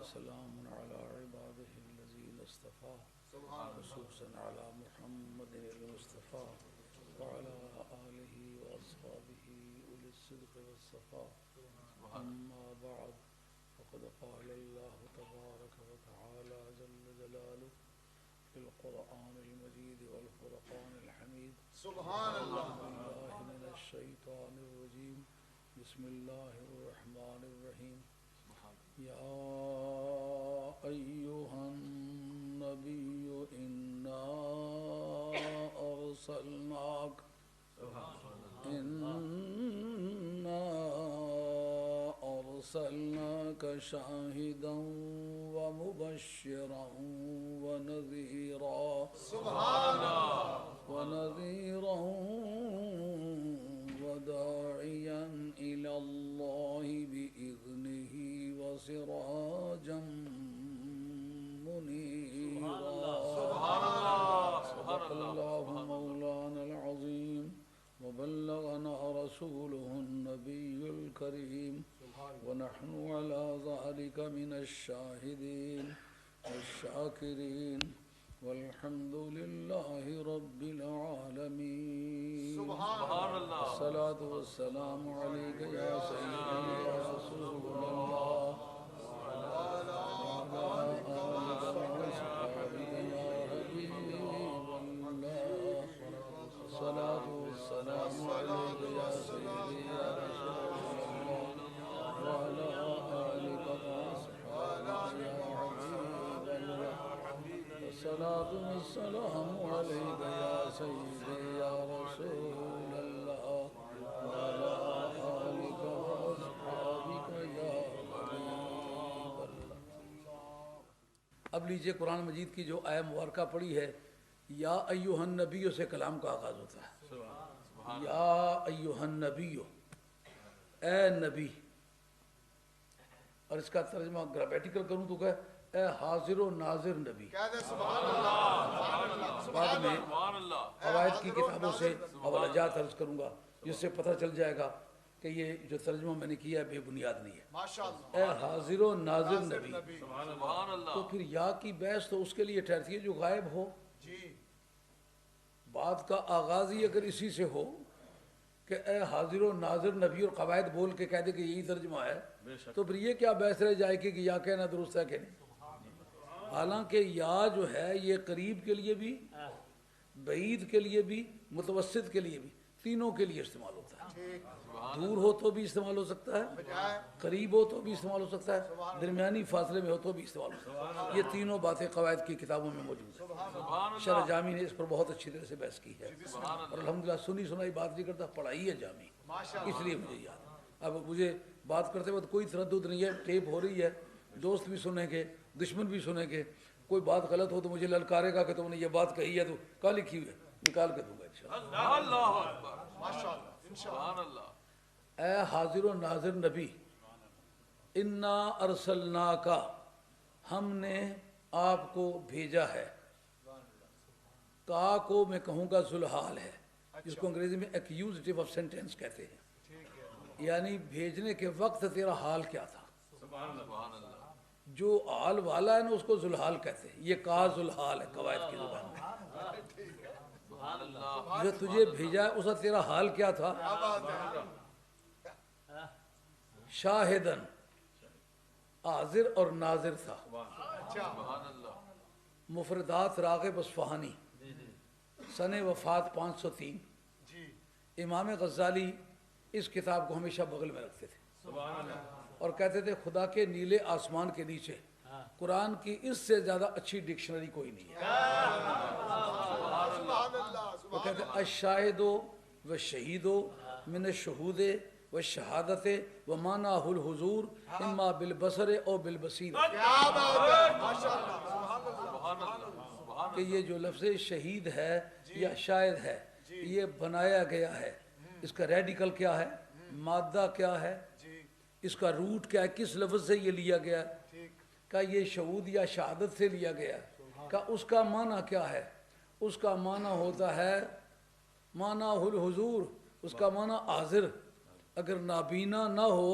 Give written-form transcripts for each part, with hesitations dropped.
وسلام على عباده الذين اصطفى خصوصا على محمد المصطفى وعلى آله وأصحابه أولي الصدق والصفاء. أما بعد فقد قال الله تبارك وتعالى جل جلاله في القرآن المجيد والفرقان الحميد. سبحان الله. من الشيطان الرجيم. بسم الله الرحمن الرحيم. يا أيها النبي إنا أرسلناك شاهدا ومبشرا ونذيرا. سبحان الله. ونذيرا وداعيا إلى الله بإذنه وسراجا منيرا. سبحان الله. صدق الله مولانا العظيم وبلغنا رسوله النبي الكريم ونحن على ذلك من الشاهدين والشاكرين والحمد لله رب العالمين. سبحان الله. الصلاة والسلام عليك يا سيدي يا رسول الله وعلى آلك وأصحابك يا حبيب الله. الصلاة والسلام عليك يا سيدي يا رسول الله وعلى آلك وأصحابك يا حبيب الله. الصلاة والسلام عليك يا سيدي يا رسول الله وعلى آلك وأصحابك يا حبيب الله. اب لیجئے قرآن مجید کی جو آیہ مبارکہ پڑھی ہے، یا ایھا النبی سے کلام کا آغاز ہوتا ہے. یا ایھا النبی، اے نبی. اور اس کا ترجمہ گرامیٹیکل کروں تو کہ اے حاضر و ناظر نبی. سبحان اللہ. بعد میں قواعد کی کتابوں سے حوالہ جات عرض کروں گا جس سے پتہ چل جائے گا کہ یہ جو ترجمہ میں نے کیا ہے بے بنیاد نہیں ہے. اے حاضر و ناظر نبی. تو پھر یا کی بحث تو اس کے لیے ٹھہرتی ہے جو غائب ہو. بات کا آغاز ہی اگر اسی سے ہو کہ اے حاضر و ناظر نبی اور قواعد بول کے کہہ دے کہ یہی ترجمہ ہے، تو پھر یہ کیا بحث رہ جائے کہ یا کہنا درست ہے کہ نہیں. حالانکہ یا جو ہے یہ قریب کے لیے بھی، بعید کے لیے بھی، متوسط کے لیے بھی، تینوں کے لیے استعمال ہوتا ہے. دور ہو تو بھی استعمال ہو سکتا ہے، قریب ہو تو بھی استعمال ہو سکتا ہے، درمیانی فاصلے میں ہو تو بھی استعمال ہو سکتا ہے. یہ تینوں باتیں قواعد کی کتابوں میں موجود ہیں. شرح جامی نے اس پر بہت اچھی طرح سے بحث کی ہے اور الحمدللہ سنی سنائی بات نہیں کرتا، پڑھائی ہے جامی، اس لیے مجھے یاد. اب مجھے بات کرتے وقت کوئی تردد نہیں ہے، ٹیپ ہو رہی ہے، دوست بھی سنیں گے، دشمن بھی سنیں گے. کوئی بات غلط ہو تو مجھے للکارے گا کہ تم نے یہ بات کہی ہے تو کہاں لکھی ہوئی ہے، نکال کے دوں گا انشاءاللہ. اے حاضر و ناظر نبی، انا ارسلناک، ہم نے آپ کو بھیجا ہے. کا کو میں کہوں گا ذوالحال ہے، جس کو انگریزی میں ایکیوزیٹو آف سینٹینس کہتے ہیں، یعنی بھیجنے کے وقت تیرا حال کیا تھا. جو حال والا ہے نا اس کو ذوالحال کہتے ہیں. یہ کا ذوالحال ہے قواعد کی زبان میں. جو تجھے بھیجا ہے اس کا تیرا حال کیا تھا. شاہدن، حاضر اور ناظر تھا. مفردات راغب اصفہانی، سن وفات 503. امام غزالی اس کتاب کو ہمیشہ بغل میں رکھتے تھے اور کہتے تھے خدا کے نیلے آسمان کے نیچے قرآن کی اس سے زیادہ اچھی ڈکشنری کوئی نہیں ہے. وہ کہتے ہیں الشاہد و شہید من الشہود و شہادت و معناہ الحضور اما بالبصر او بالبصیر. کہ یہ جو لفظ شہید ہے یا شاہد ہے یہ بنایا گیا ہے، اس کا ریڈیکل کیا ہے، مادہ کیا ہے، اس کا روٹ کیا ہے، کس لفظ سے یہ لیا گیا ہے، کہ یہ شہود یا شہادت سے لیا گیا ہے، کہ اس کا معنی کیا ہے. اس کا معنی ہوتا ہے معنی الحضور، اس کا معنی حاضر. اگر نابینا نہ ہو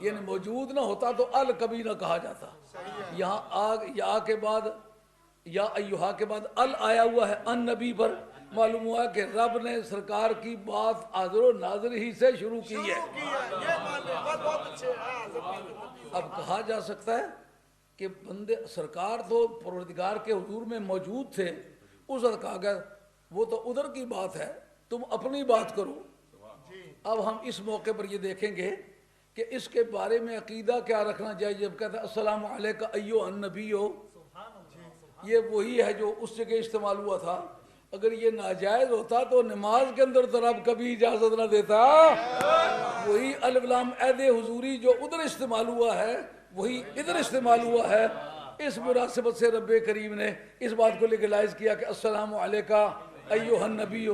یعنی موجود نہ ہوتا تو ال کبھی نہ کہا جاتا. یہاں یا کے بعد یا ایوہا کے بعد ال آیا ہوا ہے ان نبی پر. معلوم ہوا کہ رب نے سرکار کی بات حاضر و ناظر ہی سے شروع کی ہے. اب کہا جا سکتا ہے کہ بندے سرکار تو پروردگار کے حضور میں موجود تھے, اس وقت کہا گیا وہ تو ادھر کی بات ہے, تم اپنی بات کرو. اب ہم اس موقع پر یہ دیکھیں گے کہ اس کے بارے میں عقیدہ کیا رکھنا چاہیے. جب کہتا ہے السلام علیکم ایھا النبی, یہ وہی ہے جو اس جگہ استعمال ہوا تھا. اگر یہ ناجائز ہوتا تو نماز کے اندر تو رب کبھی اجازت نہ دیتا. وہی الف لام عہد حضوری جو ادھر استعمال ہوا ہے وہی ادھر استعمال ہوا ہے. اس مناسبت سے رب کریم نے اس بات کو لیگلائز کیا کہ السلام علیکم ایھا النبی.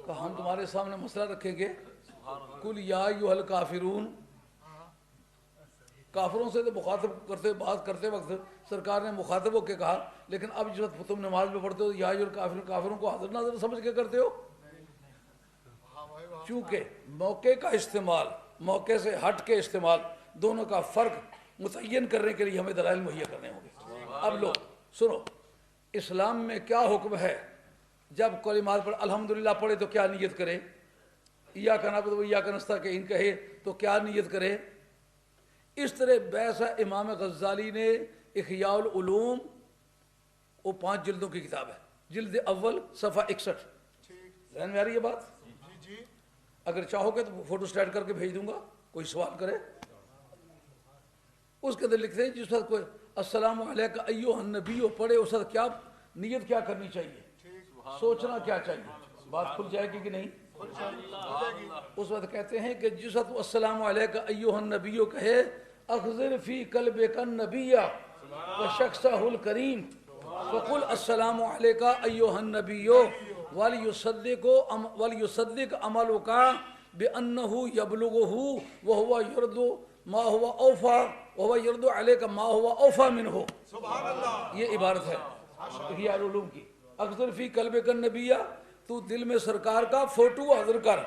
کہ ہم تمہارے سامنے مسئلہ رکھیں گے, قل یا ایھا الکافرون. کافروں سے تو مخاطب بات کرتے وقت سرکار نے مخاطب ہو کے کہا, لیکن اب جس وقت تم نماز میں پڑھتے ہو یا ایھا الکافرون, کافروں کو حاضر ناظر سمجھ کے کرتے ہو. چونکہ موقع کا استعمال, موقع سے ہٹ کے استعمال, دونوں کا فرق متعین کرنے کے لیے ہمیں دلائل مہیا کرنے ہوں گے. اب لو سنو, اسلام میں کیا حکم ہے جب کلمات پر الحمدللہ پڑھے تو کیا نیت کرے, ایاک نعبد و ایاک نستعین کہے تو کیا نیت کرے. اس طرح بحث امام غزالی نے احیاء العلوم, وہ 5 جلدوں کی کتاب ہے, جلد اول صفحہ 61. ذہن میں آ رہی ہے بات؟ اگر چاہو گے تو فوٹو سٹیٹ کر کے بھیج دوں گا, کوئی سوال کرے. اس کے اندر لکھتے ہیں جس وقت کوئی السلام علیکم ایھا النبی پڑھے اس وقت کیا نیت کیا کرنی چاہیے, سوچنا کیا چاہیے. بات کھل جائے گی کہ نہیں؟ اس وقت کہتے ہیں کہ جس وقت السلام علیکم ایھا النبی کہے, اخذر فی قلبک النبی وشخصہ الکریم فقل السلام علیکم ایھا النبی ولیصدق عملک بانہ یبلغہ وہو یرد ما ہوا اوفا وہو یرد علیک ما ہوا اوفا منہ. یہ عبارت ہے احیاء العلوم کی. اخذر فی قلبک النبی, تو دل میں سرکار کا فوٹو حاضر کر.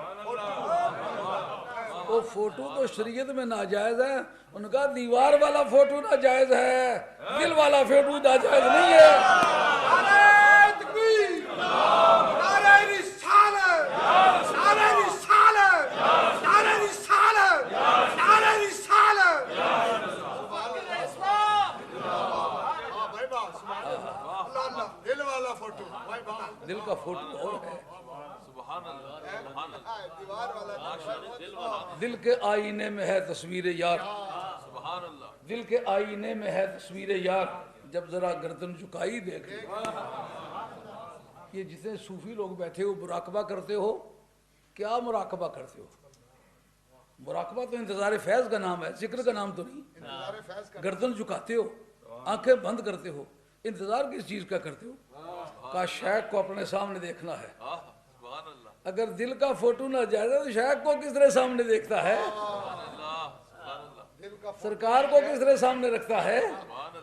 وہ فوٹو تو شریعت میں ناجائز ہے. ان کا دیوار والا فوٹو ناجائز ہے, دل والا فوٹو ناجائز نہیں ہے. نعرہ تکبیر, نعرہ رسالت, نعرہ رسالت, نعرہ رسالت, نعرہ رسالت. بھائی بات اللہ اللہ, دل والا فوٹو بھائی بات, دل کا فوٹو اور ہے. دیوار والا دل کے آئینے میں ہے تصویر یار, دل کے آئینے میں ہے تصویر یار. جب ذرا گردن جھکائی دیکھ یہ جتنے صوفی لوگ بیٹھے ہو مراقبہ کرتے ہو, کیا مراقبہ کرتے ہو؟ مراقبہ تو انتظار فیض کا نام ہے, ذکر کا نام تو نہیں. گردن جھکاتے ہو, آنکھیں بند کرتے ہو, انتظار کس چیز کا کرتے ہو؟ کا شیخ کو اپنے سامنے دیکھنا ہے. اگر دل کا فوٹو نہ جائے تو شیخ کو کس طرح سامنے دیکھتا ہے, سرکار کو کس طرح سامنے رکھتا ہے.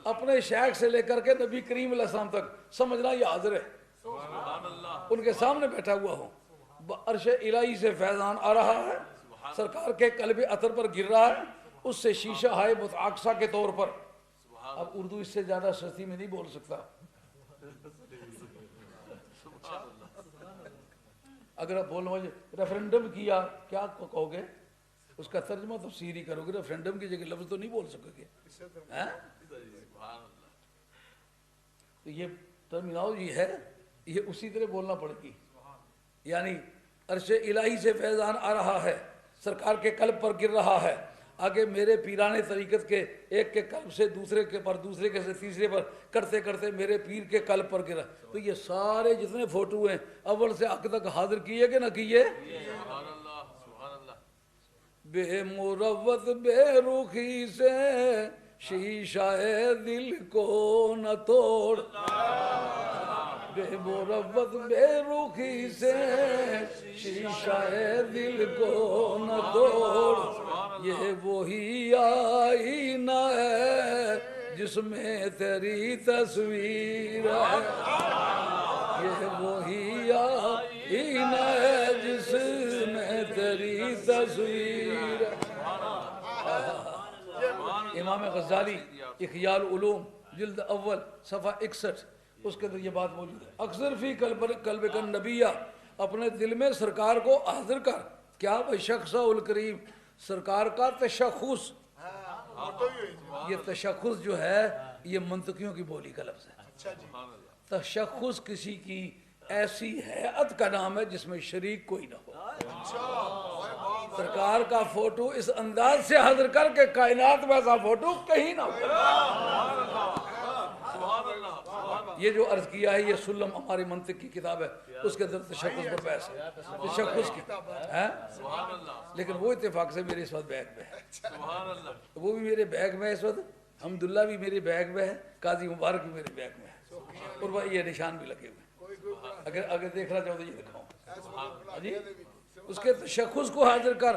اپنے شیخ سے لے کر کے نبی کریم علیہ السلام تک سمجھنا یہ حاضر ہے, ان کے سامنے بیٹھا ہوا ہوں. عرش الہی سے فیضان آ رہا ہے, سرکار کے قلب عطر پر گر رہا ہے, اس سے شیشہ ہے متعاقصہ کے طور پر. اب اردو اس سے زیادہ سستی میں نہیں بول سکتا. اگر آپ بولنا ریفرینڈم کیا کیا کہو گے, اس کا ترجمہ تفسیری کرو گے. ریفرینڈم کی جگہ لفظ تو نہیں بول سکو گے. تو یہ ٹرمینالوجی ہے, یہ اسی طرح بولنا پڑے گی. یعنی عرش الہی سے فیضان آ رہا ہے, سرکار کے قلب پر گر رہا ہے. آگے میرے پیرانے طریقت کے ایک کے قلب سے دوسرے کے پر, دوسرے کے سے تیسرے پر کرتے کرتے میرے پیر کے قلب پر گرا. تو یہ سارے جتنے فوٹو ہیں اول سے آخر تک حاضر کیے کہ نہ کیے؟ بے مروت بے رخی سے شیشہ دل کو نہ توڑ, بے مروت بے رخی سے شیشہ دل کو نہ توڑ. یہ وہی آئینہ ہے جس میں تیری تصویر ہے, یہ وہی آئینہ ہے جس میں تیری تصویر ہے. امام غزالی احیاء العلوم جلد اول صفحہ 61 اس کے اندر یہ بات موجود ہے. اکثر فی قلب کن نبیہ، اپنے دل میں سرکار کو حاضر کر. کیا وہ شخص الکریم، سرکار کا تشخص. یہ تشخص جو ہے یہ منطقیوں کی بولی کا لفظ ہے. تشخص کسی کی ایسی ہیئت کا نام ہے جس میں شریک کوئی نہ ہو. سرکار کا فوٹو اس انداز سے حاضر کر کے کائنات میں ایسا فوٹو کہیں نہ ہو. یہ جو عرض کیا ہے یہ سلم ہماری منطق کی کتاب ہے، اس کے اندر تشخص پر بحث ہے. تشخص کی ہے، لیکن وہ اتفاق سے میرے اس وقت بیگ میں ہے. وہ بھی میرے بیگ میں ہے اس وقت، حمداللہ بھی میرے بیگ میں ہے، قاضی مبارک بھی میرے بیگ میں ہے، اور وہ یہ نشان بھی لگے ہوئے. اگر دیکھنا چاہو تو یہ دکھاؤں جی. اس کے تشخص کو حاضر کر.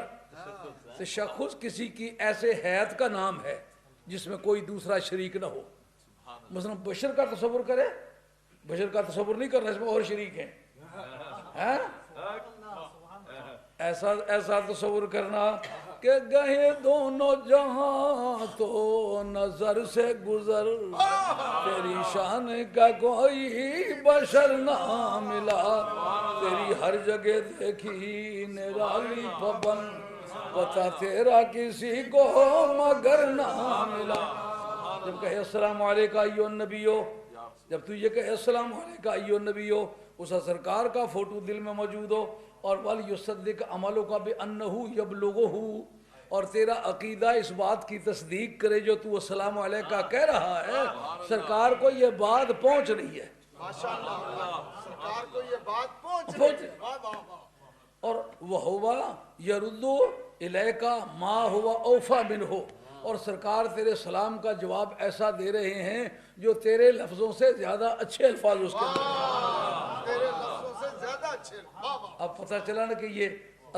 تشخص کسی کی ایسے حیات کا نام ہے جس میں کوئی دوسرا شریک نہ ہو. مثلا بشر کا تصور کرے، بشر کا تصور نہیں کرنا، اس میں اور شریک ہیں. ایسا تصور کرنا کہ گئے دونوں جہاں تو نظر سے گزر، تیری شان کا کوئی بشر نہ ملا، تیری ہر جگہ دیکھی نرالی پابند، پتا تیرا کسی کو مگر نہ ملا. جب کہے السلام علیکہ ایھا النبیو، جب تو یہ کہے السلام علیکہ ایھا النبیو، اس سرکار کا فوٹو دل میں موجود ہو، اور وَلْيُصَدِّقْ عَمَلُكَ بِأَنَّهُ يَبْلُغُهُ، اور تیرا عقیدہ اس بات کی تصدیق کرے جو تو السلام علیکہ کہہ رہا ہے، سرکار کو یہ بات پہنچ رہی ہے. ماشاءاللہ، سرکار کو یہ بات پہنچ رہی ہے. اور وَهُوَ يَرُدُّ إِلَيْكَ مَا هُوَ أَوْفَى مِنْهُ، اور سرکار تیرے سلام کا جواب ایسا دے رہے ہیں جو تیرے لفظوں سے زیادہ اچھے الفاظ اس کے اندر. تیرے لفظوں سے زیادہ اچھے. اب پتہ چلا نا کہ یہ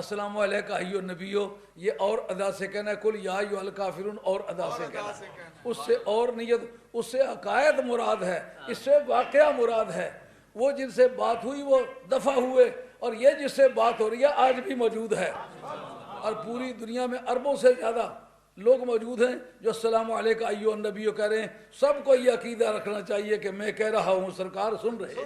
السلام علیکہ ایھا النبیو یہ اور ادا سے کہنا ہے، کل یا ایھا الکافرون اور ادا سے کہنا ہے، اس سے اور نیت، اس سے عقائد مراد ہے، اس سے واقعہ مراد ہے. وہ جن سے بات ہوئی وہ دفع ہوئے، اور یہ جس سے بات ہو رہی ہے آج بھی موجود ہے. اور پوری دنیا میں اربوں سے زیادہ لوگ موجود ہیں جو السلام علیکہ ایھا النبیو کہہ رہے ہیں. سب کو یہ عقیدہ رکھنا چاہیے کہ میں کہہ رہا ہوں سرکار سن رہے ہیں.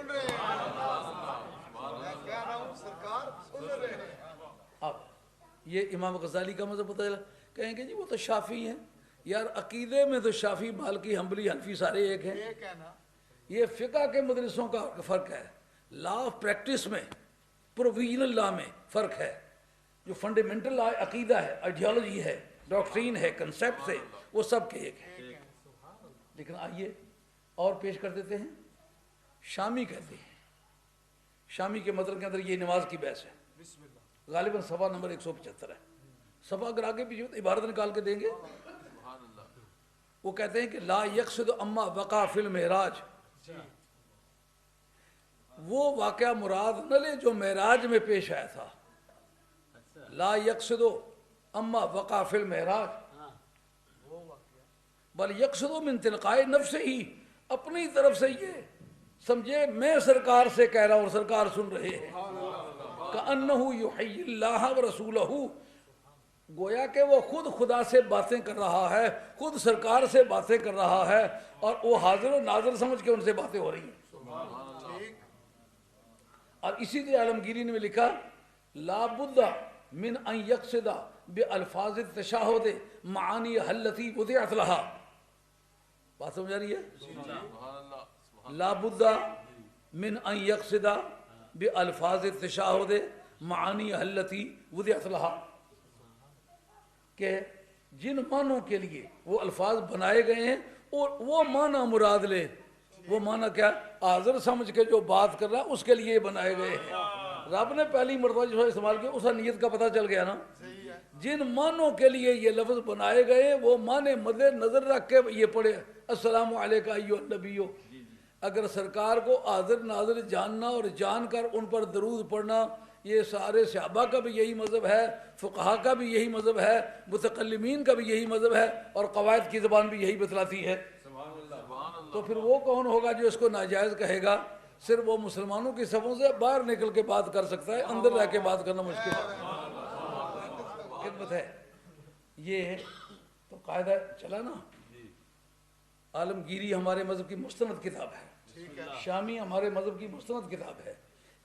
اب یہ امام غزالی کا مذہب پتہ چلا. کہیں گے جی وہ تو شافعی ہیں. یار عقیدے میں تو شافعی، مالکی، حنبلی، حنفی سارے ایک ہیں. یہ فقہ کے مدرسوں کا فرق ہے. لا آف پریکٹس میں، پروویژنل لا میں فرق ہے. جو فنڈامنٹل لا عقیدہ ہے، آئیڈیالوجی ہے، ڈاکٹرین ہے، کنسیپٹ ہے، وہ سب کے ایک ہیں. لیکن آئیے اور پیش کر دیتے ہیں. شامی کہتے ہیں، شامی کے مطلب کے اندر یہ نماز کی بحث ہے. غالباً صفحہ نمبر 175 ہے. صفحہ اگر آگے پیچھے عبارت نکال کے دیں گے، وہ کہتے ہیں کہ لا یقصد اما وقع فی المعراج، وہ واقعہ مراد نہ لے جو معراج میں پیش آیا تھا. لا یقصد اما وقع فی المعراج بل یقصد من تلقاء نفسہ ہی، اپنی طرف سے یہ سمجھے میں سرکار سے کہہ رہا ہوں اور سرکار سن رہے ہیں. کأنہ یحیی اللہ ورسولہ، گویا کہ وہ خود خدا سے باتیں کر رہا ہے، خود سرکار سے باتیں کر رہا ہے، اور وہ حاضر و ناظر سمجھ کے ان سے باتیں ہو رہی ہیں. اور اسی لیے عالمگیری نے لکھا لا بد من ان یقصد بالفاظ التشہد معانی التي وضعت لها. بات سمجھ آ رہی ہے؟ لا بد من ان یقصد بالفاظ التشہد معانی التي وضعت لها، کہ جن معنوں کے لیے وہ الفاظ بنائے گئے ہیں اور وہ معنی مراد لے. وہ معنی کیا؟ حاضر سمجھ کے جو بات کر رہا ہے اس کے لیے بنائے گئے ہیں. رب نے پہلی مرتبہ جو استعمال کیا اس نیت کا پتہ چل گیا نا. جن معنوں کے لیے یہ لفظ بنائے گئے وہ معنی مد نظر رکھ کے یہ پڑھے السلام علیکہ ایھا النبیو. اگر سرکار کو حاضر ناظر جاننا اور جان کر ان پر درود پڑھنا، یہ سارے صحابہ کا بھی یہی مذہب ہے، فقہا کا بھی یہی مذہب ہے، متکلمین کا بھی یہی مذہب ہے، اور قواعد کی زبان بھی یہی بتلاتی ہے. تو پھر وہ کون ہوگا جو اس کو ناجائز کہے گا؟ صرف وہ مسلمانوں کی صفوں سے باہر نکل کے بات کر سکتا ہے، اندر رہ کے بات کرنا مشکل ہے. خدمت ہے. یہ تو قاعدہ چلا نا، عالمگیری ہمارے مذہب کی مستند کتاب ہے، شامی ہمارے مذہب کی مستند کتاب ہے،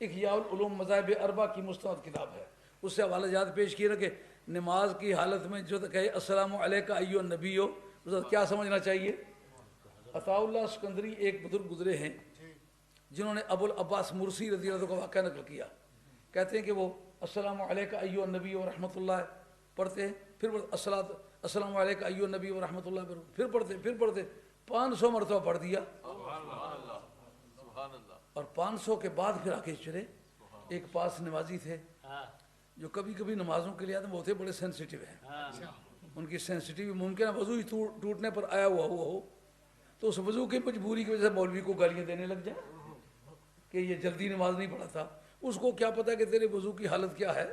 احیاء العلوم مذاہب اربع کی مستند کتاب ہے، اس سے حوالہ جات پیش کیے نا کہ نماز کی حالت میں جو کہے السلام علیکہ ایھا النبی ہو، کیا سمجھنا چاہیے؟ عطاء اللہ سکندری ایک بزرگ گزرے ہیں جنہوں نے ابو العباس مرسی رضی اللہ عنہ کا واقعہ نقل کیا، کہتے ہیں کہ وہ السلام علیکہ ایھا النبی و رحمۃ اللہ پڑھتے ہیں، پھر السلام علیکہ ایھا النبی و رحمۃ اللہ، پھر پڑھتے 500 مرتبہ پڑھ دیا، اور 500 کے بعد پھر آگے چلے۔ ایک پاس نمازی تھے جو کبھی کبھی نمازوں کے لیے آتے وہ ہوتے بڑے سینسیٹیو ہیں، ان کی سینسیٹیو ممکن ہے وضو ہی ٹوٹنے پر آیا ہوا ہو تو اس وضو کی مجبوری کی وجہ سے مولوی کو گالیاں دینے لگ جائیں کہ یہ جلدی نماز نہیں پڑھا تھا، اس کو کیا پتا کہ تیرے وضو کی حالت کیا ہے۔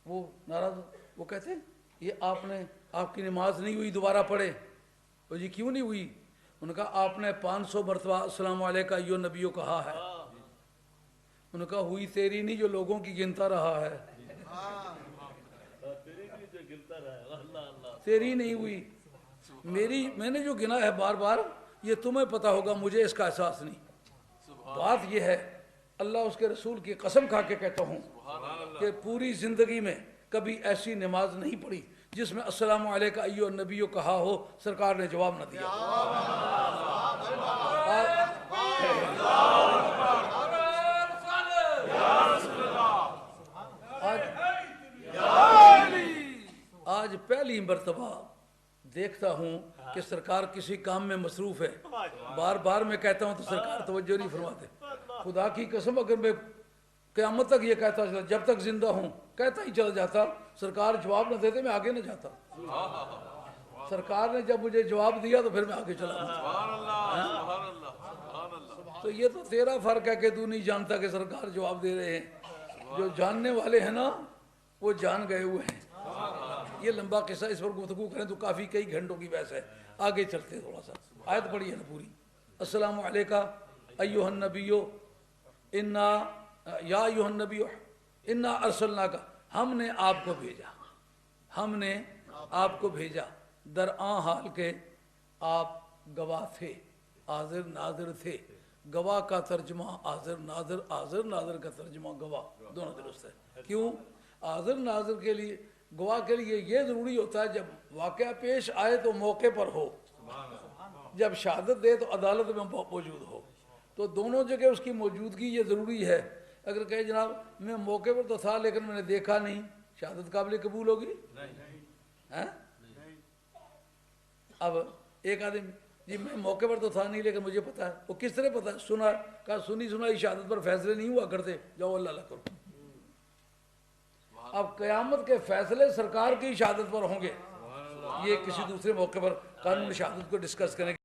وہ ناراض، وہ کہتے ہیں یہ آپ کی نماز نہیں ہوئی، دوبارہ پڑھے۔ وہ جی کیوں نہیں ہوئی؟ انہوں نے کہا آپ نے 500 مرتبہ السلام علیکہ ایھا النبی کہا ہے۔ انہوں نے کہا ہوئی تیری نہیں جو لوگوں کی گنتا رہا ہے، تیری نہیں ہوئی، میں نے جو گنا ہے بار بار یہ تمہیں پتا ہوگا، مجھے اس کا احساس نہیں۔ بات یہ ہے، اللہ اس کے رسول کی قسم کھا کے کہتا ہوں کہ پوری زندگی میں کبھی ایسی نماز نہیں پڑھی جس میں السلام علیکہ ایھا النبی کہا ہو سرکار نے جواب نہ دیا۔ آج پہلی مرتبہ دیکھتا ہوں کہ سرکار کسی کام میں مصروف ہے، بار بار میں کہتا ہوں تو سرکار توجہ نہیں فرماتے۔ خدا کی قسم اگر میں قیامت تک یہ کہتا چلا، جب تک زندہ ہوں کہتا ہی چلا جاتا، سرکار جواب نہ دیتے میں آگے نہ جاتا، سرکار نے جب مجھے جواب دیا تو پھر میں آگے چلا ہوں۔ تو یہ تو تیرا فرق ہے کہ تو نہیں جانتا کہ سرکار جواب دے رہے ہیں، جو جاننے والے ہیں نا وہ جان گئے ہوئے ہیں۔ یہ لمبا قصہ، اس پر گفتگو کریں تو کافی کئی گھنٹوں کی بحث ہے، آگے چلتے تھوڑا سا، آیت پڑھی ہے نا پوری۔ السلام علیکہ ایھا النبی انا یا ایھا النبی انا ارسلناک، ہم نے آپ کو بھیجا، ہم نے آپ کو بھیجا، درآں حال کے آپ گواہ تھے، حاضر ناظر تھے۔ گواہ کا ترجمہ حاضر ناظر، حاضر ناظر کا ترجمہ گواہ، دونوں درست ہے۔ کیوں؟ حاضر ناظر کے لیے، گواہ کے لیے یہ ضروری ہوتا ہے جب واقعہ پیش آئے تو موقع پر ہو، جب شہادت دے تو عدالت میں موجود ہو، تو دونوں جگہ اس کی موجودگی یہ ضروری ہے۔ اگر کہے جناب میں موقع پر تو تھا لیکن میں نے دیکھا نہیں، شہادت قابل قبول ہوگی؟ اب ایک آدمی جی میں موقع پر تو تھا نہیں لیکن مجھے پتا ہے، وہ کس طرح پتا؟ سنا، کہا سنی سنائی شہادت پر فیصلے نہیں ہوا کرتے، جاؤ اللہ اللہ کرو۔ اب قیامت کے فیصلے سرکار کی شہادت پر ہوں گے، یہ کسی دوسرے موقع پر قانون شہادت کو ڈسکس کریں گے۔